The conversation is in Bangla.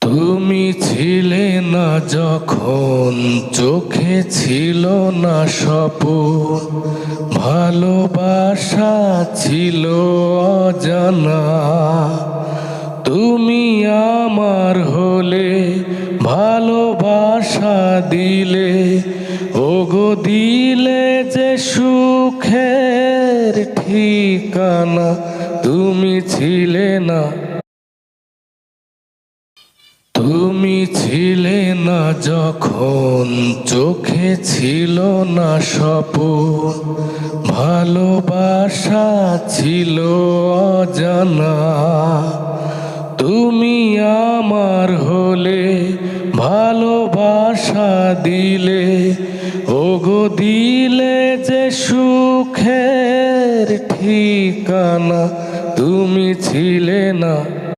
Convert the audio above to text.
তুমি ছিলে না যখন চোখে ছিল না স্বপন, ভালোবাসা ছিল অজানা। তুমি আমার হলে ভালোবাসা দিলে, ওগো দিলে যে সুখের ঠিকানা। তুমি ছিলে না, তুমি ছিলে না যখন চোখে ছিল না স্বপন, ভালোবাসা ছিল অজানা। তুমি আমার হলে ভালোবাসা দিলে, ওগো দিলে যে সুখের ঠিকানা। তুমি ছিলে না।